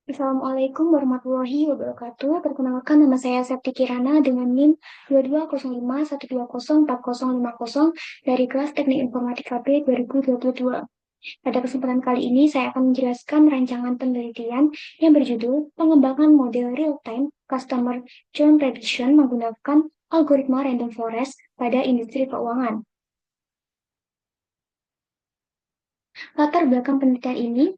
Assalamualaikum warahmatullahi wabarakatuh. Perkenalkan nama saya Septi Kirana dengan NIM 220512040050 dari kelas Teknik Informatika B 2022. Pada kesempatan kali ini saya akan menjelaskan rancangan penelitian yang berjudul Pengembangan Model Real-Time Customer Churn Prediction menggunakan algoritma Random Forest pada industri keuangan. Latar belakang penelitian ini,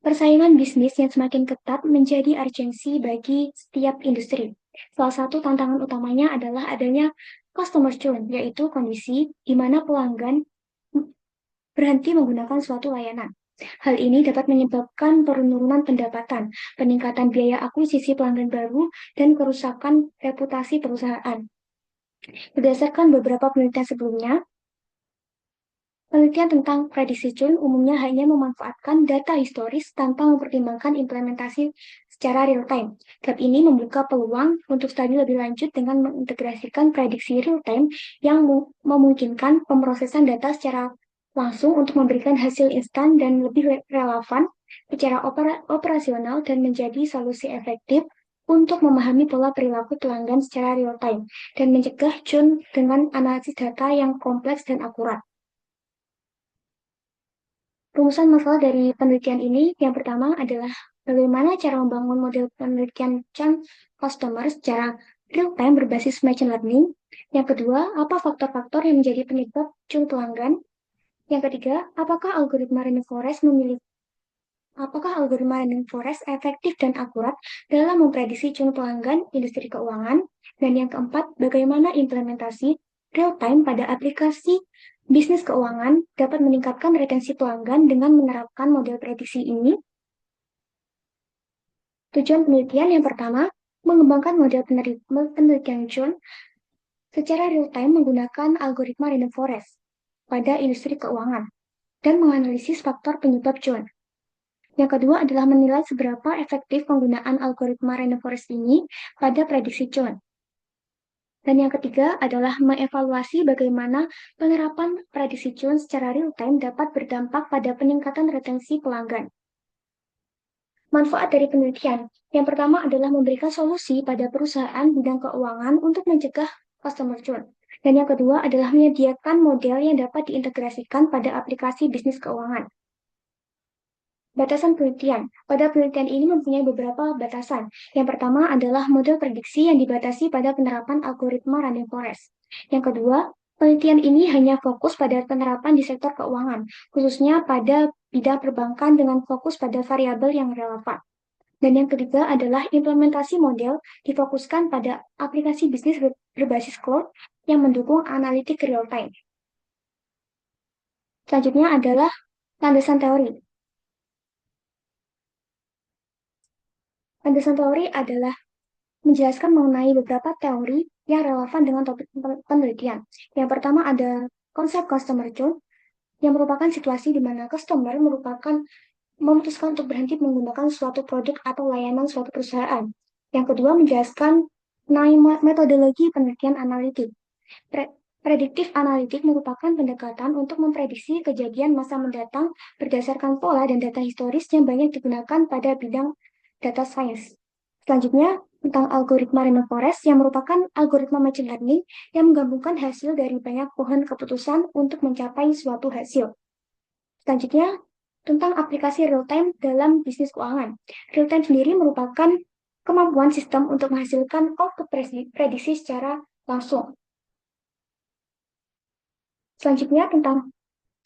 persaingan bisnis yang semakin ketat menjadi urgensi bagi setiap industri. Salah satu tantangan utamanya adalah adanya customer churn, yaitu kondisi di mana pelanggan berhenti menggunakan suatu layanan. Hal ini dapat menyebabkan penurunan pendapatan, peningkatan biaya akuisisi pelanggan baru, dan kerusakan reputasi perusahaan. Berdasarkan beberapa penelitian sebelumnya, penelitian tentang prediksi churn umumnya hanya memanfaatkan data historis tanpa mempertimbangkan implementasi secara real-time. Gap ini membuka peluang untuk studi lebih lanjut dengan mengintegrasikan prediksi real-time yang memungkinkan pemrosesan data secara langsung untuk memberikan hasil instan dan lebih relevan secara operasional dan menjadi solusi efektif untuk memahami pola perilaku pelanggan secara real-time dan mencegah churn dengan analisis data yang kompleks dan akurat. Rumusan masalah dari penelitian ini yang pertama adalah bagaimana cara membangun model penelitian churn customer secara real-time berbasis machine learning. Yang kedua, apa faktor-faktor yang menjadi penyebab churn pelanggan? Yang ketiga, apakah algoritma random forest efektif dan akurat dalam memprediksi churn pelanggan industri keuangan? Dan yang keempat, bagaimana implementasi real-time pada aplikasi bisnis keuangan dapat meningkatkan retensi pelanggan dengan menerapkan model prediksi ini? Tujuan penelitian yang pertama, mengembangkan model penelitian churn secara real-time menggunakan algoritma random forest pada industri keuangan dan menganalisis faktor penyebab churn. Yang kedua adalah menilai seberapa efektif penggunaan algoritma random forest ini pada prediksi churn. Dan yang ketiga adalah mengevaluasi bagaimana penerapan prediksi churn secara real-time dapat berdampak pada peningkatan retensi pelanggan. Manfaat dari penelitian. Yang pertama adalah memberikan solusi pada perusahaan bidang keuangan untuk mencegah customer churn. Dan yang kedua adalah menyediakan model yang dapat diintegrasikan pada aplikasi bisnis keuangan. Batasan penelitian. Pada penelitian ini mempunyai beberapa batasan. Yang pertama adalah model prediksi yang dibatasi pada penerapan algoritma random forest. Yang kedua, penelitian ini hanya fokus pada penerapan di sektor keuangan, khususnya pada bidang perbankan dengan fokus pada variabel yang relevan. Dan yang ketiga adalah implementasi model difokuskan pada aplikasi bisnis berbasis cloud yang mendukung analitik real-time. Selanjutnya adalah landasan teori. Landasan teori adalah menjelaskan mengenai beberapa teori yang relevan dengan topik penelitian. Yang pertama ada konsep customer churn, yang merupakan situasi di mana customer memutuskan untuk berhenti menggunakan suatu produk atau layanan suatu perusahaan. Yang kedua menjelaskan metodologi penelitian analitik. Prediktif analitik merupakan pendekatan untuk memprediksi kejadian masa mendatang berdasarkan pola dan data historis yang banyak digunakan pada bidang data science. Selanjutnya, tentang algoritma random forest yang merupakan algoritma machine learning yang menggabungkan hasil dari banyak pohon keputusan untuk mencapai suatu hasil. Selanjutnya, tentang aplikasi real-time dalam bisnis keuangan. Real-time sendiri merupakan kemampuan sistem untuk menghasilkan output prediksi secara langsung. Selanjutnya, tentang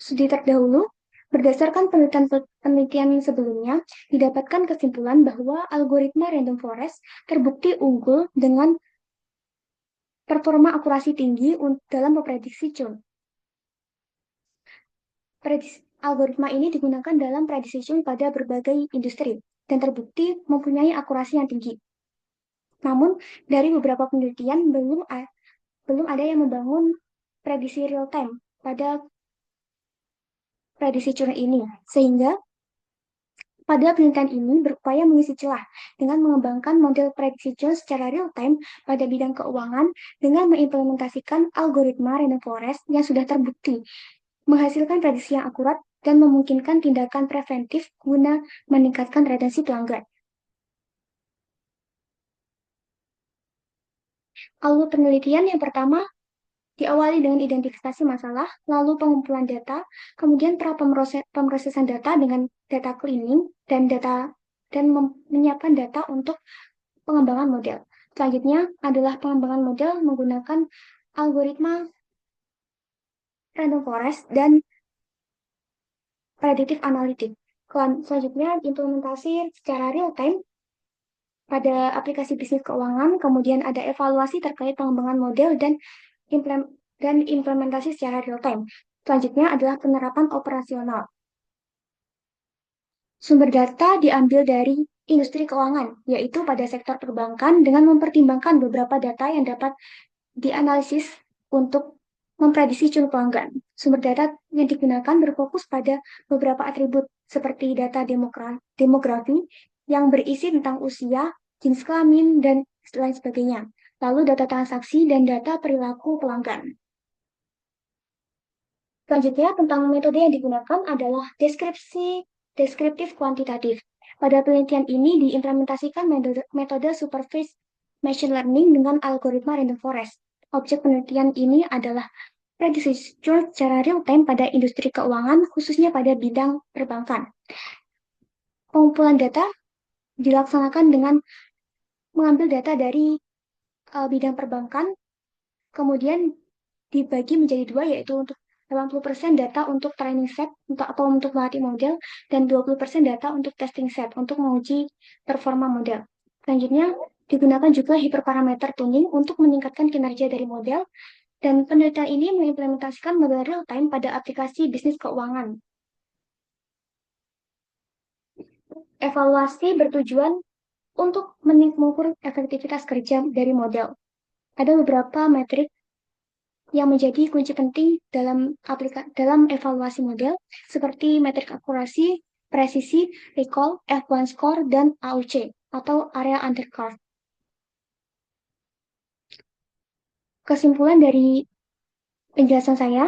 studi terdahulu, berdasarkan penelitian sebelumnya, didapatkan kesimpulan bahwa algoritma random forest terbukti unggul dengan performa akurasi tinggi dalam memprediksi churn. Algoritma ini digunakan dalam prediksi churn pada berbagai industri dan terbukti mempunyai akurasi yang tinggi. Namun, dari beberapa penelitian belum ada yang membangun prediksi real time pada prediksi churn ini, sehingga pada penelitian ini berupaya mengisi celah dengan mengembangkan model prediksi churn secara real-time pada bidang keuangan dengan mengimplementasikan algoritma random forest yang sudah terbukti menghasilkan prediksi yang akurat dan memungkinkan tindakan preventif guna meningkatkan retensi pelanggan. Alur penelitian yang pertama diawali dengan identifikasi masalah, lalu pengumpulan data, kemudian pemrosesan data dengan data cleaning dan menyiapkan data untuk pengembangan model. Selanjutnya adalah pengembangan model menggunakan algoritma random forest dan predictive analytics. Selanjutnya implementasi secara real time pada aplikasi bisnis keuangan, kemudian ada evaluasi terkait pengembangan model dan implementasi secara real time. Selanjutnya adalah penerapan operasional. Sumber data diambil dari industri keuangan, yaitu pada sektor perbankan dengan mempertimbangkan beberapa data yang dapat dianalisis untuk memprediksi curah pelanggan. Sumber data yang digunakan berfokus pada beberapa atribut seperti data demografi yang berisi tentang usia, jenis kelamin, dan lain sebagainya. Lalu data transaksi dan data perilaku pelanggan. Selanjutnya, tentang metode yang digunakan adalah deskriptif kuantitatif. Pada penelitian ini diimplementasikan metode supervised machine learning dengan algoritma random forest. Objek penelitian ini adalah prediksi curve secara real time pada industri keuangan, khususnya pada bidang perbankan. Pengumpulan data dilaksanakan dengan mengambil data dari bidang perbankan, kemudian dibagi menjadi dua, yaitu untuk 80% data untuk training set atau untuk melatih model, dan 20% data untuk testing set untuk menguji performa model. Selanjutnya, digunakan juga hiperparameter tuning untuk meningkatkan kinerja dari model, dan penelitian ini mengimplementasikan model real-time pada aplikasi bisnis keuangan. Evaluasi bertujuan untuk mengukur efektivitas kerja dari model. Ada beberapa metrik yang menjadi kunci penting dalam evaluasi model, seperti metrik akurasi, presisi, recall, F1 score, dan AUC, atau area under curve. Kesimpulan dari penjelasan saya,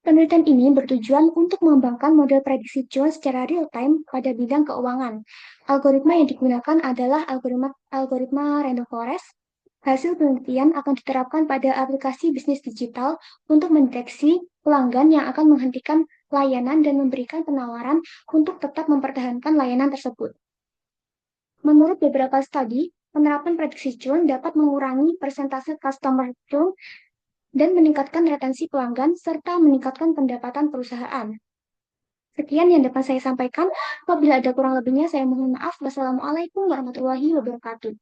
penelitian ini bertujuan untuk mengembangkan model prediksi cuan secara real-time pada bidang keuangan. Algoritma yang digunakan adalah algoritma random forest. Hasil penelitian akan diterapkan pada aplikasi bisnis digital untuk mendeteksi pelanggan yang akan menghentikan layanan dan memberikan penawaran untuk tetap mempertahankan layanan tersebut. Menurut beberapa studi, penerapan prediksi cuan dapat mengurangi persentase customer churn dan meningkatkan retensi pelanggan serta meningkatkan pendapatan perusahaan. Sekian yang dapat saya sampaikan. Apabila ada kurang lebihnya, saya mohon maaf. Wassalamualaikum warahmatullahi wabarakatuh.